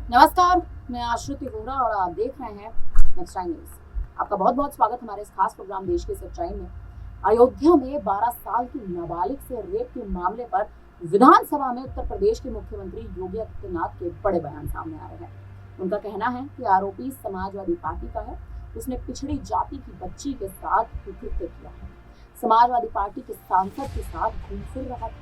नमस्कार, मैं आश्रुति वोरा और आप देख रहे हैं नेक्स्ट टाइम न्यूज। आपका बहुत बहुत स्वागत हमारे इस खास प्रोग्राम देश की सच्चाई में। अयोध्या में 12 साल की नाबालिग से रेप के मामले पर विधानसभा में उत्तर प्रदेश के मुख्यमंत्री योगी आदित्यनाथ के बड़े बयान सामने आ रहे हैं। उनका कहना है कि आरोपी समाजवादी पार्टी का है, उसने पिछड़ी जाति की बच्ची के साथ कृत्य किया है। समाजवादी पार्टी के सांसद के साथ घूम फिर रहा था,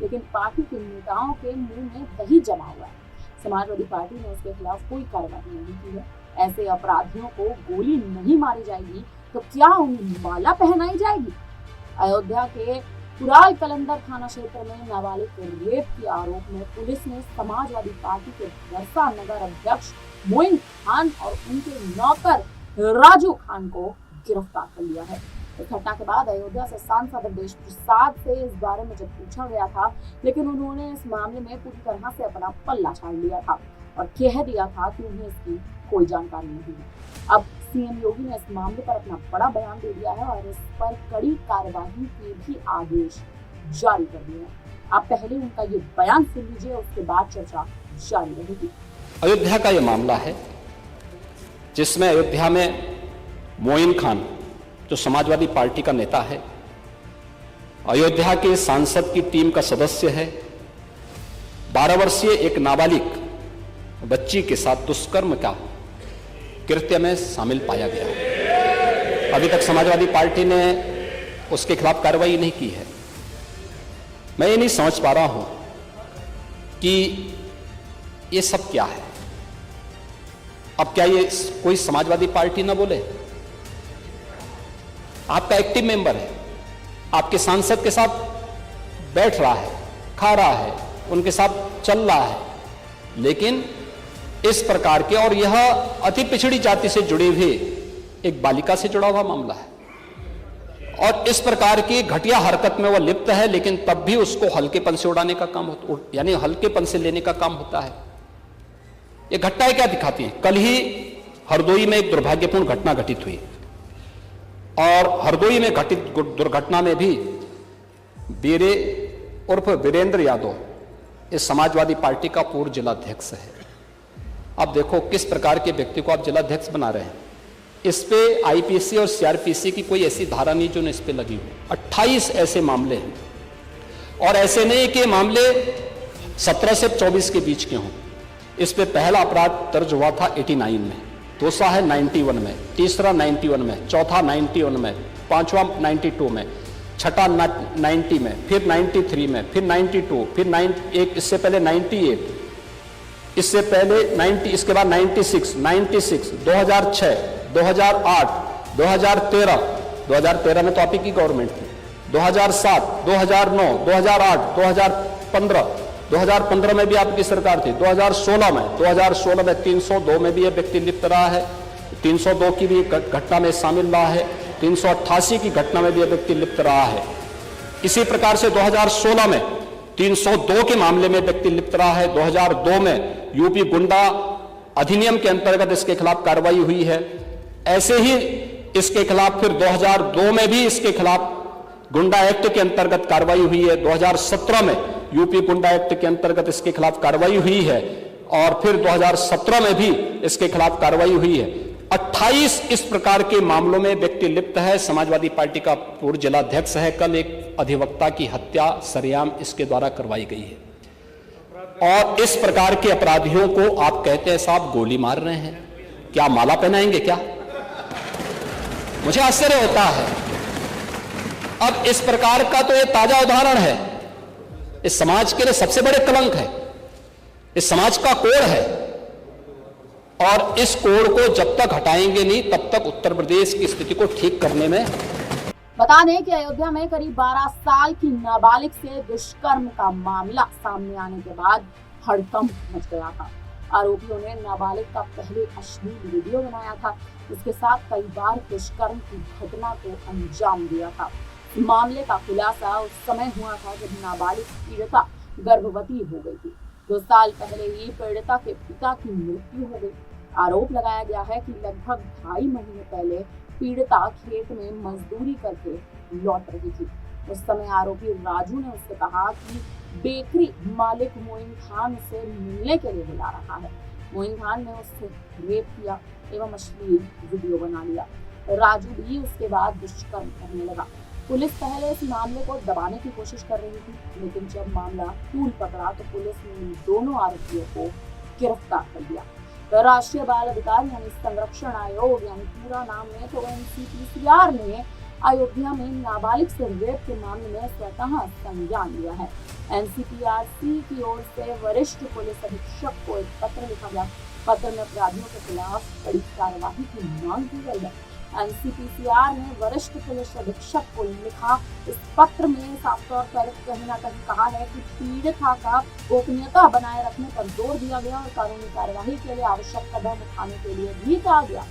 लेकिन पार्टी के नेताओं के मुंह में दही जमा हुआ है। समाजवादी पार्टी ने उसके खिलाफ कोई कार्रवाई नहीं की है। ऐसे अपराधियों को गोली नहीं मारी जाएगी तो क्या उन्हें माला पहनाई जाएगी? अयोध्या के कुराल कलंदर थाना क्षेत्र में नाबालिग को रेप के आरोप में पुलिस ने समाजवादी पार्टी के बरसा नगर अध्यक्ष मोइन खान और उनके नौकर राजू खान को गिरफ्तार कर लिया है। इस घटना के बाद अयोध्या से सांसद ब्रजेश प्रसाद से इस बारे में जब पूछा गया था, लेकिन उन्होंने इस मामले में पूरी तरह से अपना पल्ला झाड़ लिया था और कह दिया था कि उन्हें इसकी कोई जानकारी नहीं है। अब सीएम योगी ने इस मामले पर अपना बड़ा बयान दे दिया है और इस पर कड़ी कार्यवाही के भी आदेश जारी कर दिए हैं। आप पहले उनका ये बयान सुन लीजिए, उसके बाद चर्चा जारी रहेगी। अयोध्या का ये मामला है जिसमें अयोध्या में मोइन खान जो समाजवादी पार्टी का नेता है, अयोध्या के सांसद की टीम का सदस्य है, 12 वर्षीय एक नाबालिग बच्ची के साथ दुष्कर्म का कृत्य में शामिल पाया गया। अभी तक समाजवादी पार्टी ने उसके खिलाफ कार्रवाई नहीं की है। मैं ये नहीं समझ पा रहा हूं कि ये सब क्या है। अब क्या ये कोई समाजवादी पार्टी ना बोले? आपका एक्टिव मेंबर है, आपके सांसद के साथ बैठ रहा है, खा रहा है, उनके साथ चल रहा है, लेकिन इस प्रकार के, और यह अति पिछड़ी जाति से जुड़ी हुई एक बालिका से जुड़ा हुआ मामला है और इस प्रकार की घटिया हरकत में वह लिप्त है, लेकिन तब भी उसको हल्केपन से उड़ाने का काम होता, यानी हल्केपन से लेने का काम होता है। ये घटनाएं क्या दिखाती हैं? कल ही हरदोई में एक दुर्भाग्यपूर्ण घटना घटित हुई और हरदोई में घटित दुर्घटना में भी बीरे उर्फ वीरेंद्र यादव इस समाजवादी पार्टी का पूर्व जिलाध्यक्ष है। अब देखो किस प्रकार के व्यक्ति को आप जिलाध्यक्ष बना रहे हैं। इस पे आईपीसी और सीआरपीसी की कोई ऐसी धारा नहीं जो इस पे लगी हो। 28 ऐसे मामले हैं और ऐसे नहीं कि मामले 17 से 24 के बीच के हों। इस पे पहला अपराध दर्ज हुआ था 89 में, दूसरा है 91 में, तीसरा 91 में, चौथा 91 में, पांचवा 92 में, छठा 90 में, फिर 93 में, फिर 92, फिर एक इससे पहले 98, इससे पहले 90, इसके बाद 96, 2006, 2008, 2013 में तो आप ही की गवर्नमेंट थी, 2007, 2009, 2008, 2015 में भी आपकी सरकार थी, 2016 में 302 में भी यह व्यक्ति लिप्त रहा है, 302 की भी घटना में शामिल रहा है, 388 की घटना में भी यह व्यक्ति लिप्त रहा है। इसी प्रकार से 2016 में 302 के मामले में व्यक्ति लिप्त रहा है। 2002 में यूपी गुंडा अधिनियम के अंतर्गत इसके खिलाफ कार्रवाई हुई है। ऐसे ही इसके खिलाफ फिर 2002 में भी इसके खिलाफ गुंडा एक्ट के अंतर्गत कार्रवाई हुई है। 2017 में यूपी गुंडा एक्ट के अंतर्गत इसके खिलाफ कार्रवाई हुई है और फिर 2017 में भी इसके खिलाफ कार्रवाई हुई है। 28 इस प्रकार के मामलों में व्यक्ति लिप्त है। समाजवादी पार्टी का पूर्व जिलाध्यक्ष है। कल एक अधिवक्ता की हत्या सरेआम इसके द्वारा करवाई गई है और इस प्रकार के अपराधियों को आप कहते हैं साहब गोली मार रहे हैं, क्या माला पहनाएंगे क्या? मुझे आश्चर्य होता है। अब इस प्रकार का तो ये ताजा उदाहरण है, इस समाज के लिए सबसे बड़े कलंक है, इस समाज का कोड़ है और इस कोड़ को जब तक हटाएंगे नहीं तब तक उत्तर प्रदेश की स्थिति को ठीक करने में। बता दें कि अयोध्या में करीब 12 साल की नाबालिग से दुष्कर्म का मामला सामने आने के बाद हड़कंप मच गया था। आरोपियों ने नाबालिग का पहले अश्लील वीडियो बनाया था, इसके साथ कई बार दुष्कर्म की घटना को अंजाम दिया था। मामले का खुलासा उस समय हुआ था जब नाबालिग पीड़िता गर्भवती हो गई थी। 2 साल पहले ही पीड़िता के पिता की मृत्यु हो गई। आरोप लगाया गया है कि लगभग 2.5 महीने पहले पीड़िता खेत में मजदूरी करके लौट रही थी। उस समय आरोपी राजू ने उससे कहा कि बेकरी मालिक मोइन खान से मिलने के लिए बुला रहा है। मोइन खान ने उससे रेप किया एवं अश्लील वीडियो बना लिया। राजू भी उसके बाद दुष्कर्म करने लगा। पुलिस पहले इस मामले को दबाने की कोशिश कर रही थी, लेकिन जब मामला तूल पकड़ा तो पुलिस ने इन दोनों आरोपियों को गिरफ्तार कर लिया। तो राष्ट्रीय बाल अधिकार यानी संरक्षण आयोग यानी पूरा नाम है तो एनसीपीसीआर ने अयोध्या में नाबालिग से रेप के मामले में स्वतः संज्ञान लिया है। एनसीपीआरसी की ओर से वरिष्ठ पुलिस अधीक्षक को एक पत्र लिखा गया। पत्र में अपराधियों के खिलाफ कड़ी कार्यवाही की मांग की गई है। एनसीपीसीआर ने वरिष्ठ पुलिस अधीक्षक को लिखा इस पत्र में साफ तौर पर कहीं न कहीं कहा है कि पीड़िता का गोपनीयता बनाए रखने पर जोर दिया गया और कानूनी कार्यवाही के लिए आवश्यक कदम उठाने के लिए भी कहा गया।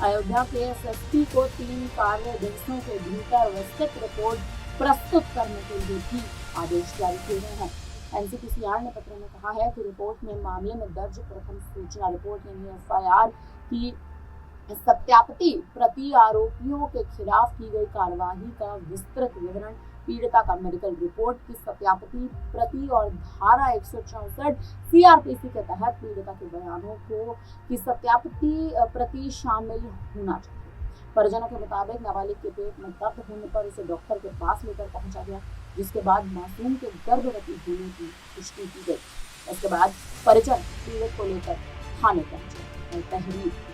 अयोध्या के एसएसपी को 3 कार्य दिवसों के भीतर विस्तृत रिपोर्ट प्रस्तुत करने के लिए भी आदेश जारी किए गए हैं। एनसीपीसीआर ने पत्र में कहा है कि रिपोर्ट में मामले में दर्ज प्रथम सूचना रिपोर्ट यानी एफआईआर की सत्यापित प्रति आरोपियों के खिलाफ की गई कार्यवाही का विस्तृत विवरण, पीड़िता का मेडिकल रिपोर्ट की सत्यापित प्रति और धारा 164 सीआरपीसी के तहत पीड़िता के बयानों को की सत्यापित प्रति शामिल होना चाहिए। परिजनों के मुताबिक नाबालिग के पेट में दर्द होने पर उसे डॉक्टर के पास लेकर पहुंचा गया, जिसके बाद मासूम के गर्भवती होने की पुष्टि की गई। इसके बाद परिजन पीड़ित को लेकर थाने पहुंचे और तहरीर की।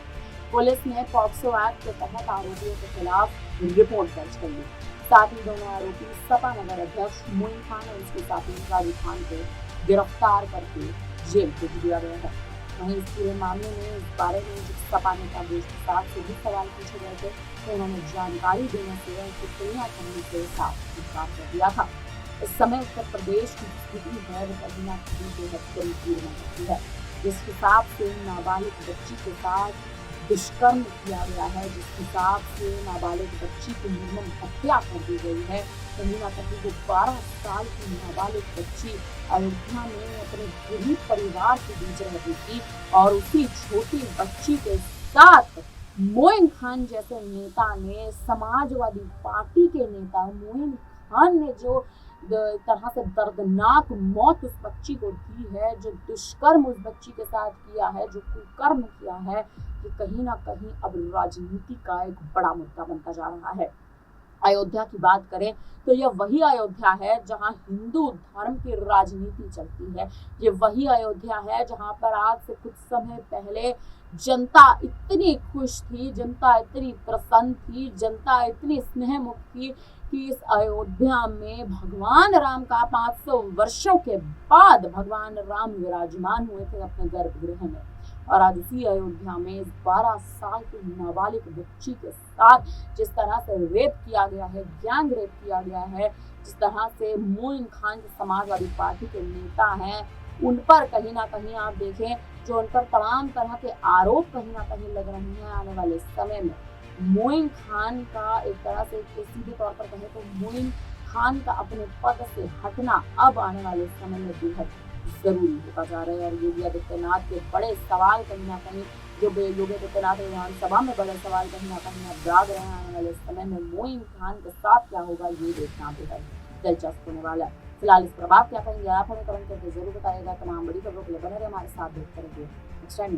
पुलिस ने पॉक्सो एक्ट के तहत आरोपियों के खिलाफ रिपोर्ट दर्ज कर ली। साथ ही दोनों आरोपी सपा नगर अध्यक्ष मोइन खान और उसके साथी राजू खान को गिरफ्तार करके जेल भेज दिया गया है। वहीं इस पूरे मामले में इस बारे में सपा नेता प्रसाद से भी सवाल पूछे गए थे तो उन्होंने जानकारी देने से उनकी तुलना करने से साफ इनकार कर दिया था। इस समय उत्तर प्रदेश की स्थिति है वो कहीं न कहीं बेहद गंभीर हो सकती है। जिस हिसाब से नाबालिग बच्ची के साथ दुष्कर्म किया गया है, जिस हिसाब से नाबालिग बच्ची की निर्मम हत्या कर दी गई है, कहीं ना कहीं वो 12 साल की नाबालिग बच्ची अयोध्या में अपने गरीब परिवार के बीच रहती थी और उसी छोटी बच्ची के साथ मोइन खान जैसे नेता ने, समाजवादी पार्टी के नेता मोइन खान ने जो तरह से दर्दनाक मौत उस बच्ची को दी है, जो दुष्कर्म उस बच्ची के साथ किया है, जो कुकर्म किया है, ये कहीं ना कहीं अब राजनीति का एक बड़ा मुद्दा बनता जा रहा है। अयोध्या की बात करें तो यह वही अयोध्या है जहां हिंदू धर्म की राजनीति चलती है। ये वही अयोध्या है जहां पर आज से कुछ समय पहले जनता इतनी खुश थी, जनता इतनी प्रसन्न थी, जनता इतनी स्नेह मुक्त थी कि इस अयोध्या में भगवान राम का 500 वर्षों के बाद भगवान राम विराजमान हुए थे अपने गर्भगृह में। और आज इसी अयोध्या में इस 12 साल की नाबालिग बच्ची के साथ जिस तरह से रेप किया गया है, गैंग रेप किया गया है, जिस तरह से मोइन खान जो समाजवादी पार्टी के नेता हैं, उन पर कहीं ना कहीं आप देखें जो उन पर तमाम तरह के आरोप कहीं ना कहीं लग रहे हैं। आने वाले समय में मोइन खान का एक तरह से सीधे तौर पर कहें तो मोइन खान का अपने पद से हटना अब आने वाले समय में बेहद जरूरी होता जा रहा है। और योगी आदित्यनाथ के बड़े सवाल कहीं ना कहीं जो योगी आदित्यनाथ विधानसभा में बड़े सवाल कहीं ना कहीं अब जाग रहे हैं। आने वाले समय में मोइन खान के साथ क्या होगा ये देखना बेहद दिलचस्प होने वाला है। फिलहाल इस पर आप क्या कहेंगे, आप हमें कमेंट करके जरूर बताइएगा। तमाम बड़ी खबरों के लिए बने रहे हमारे साथ, देखते रहिए नेक्स्ट टाइम।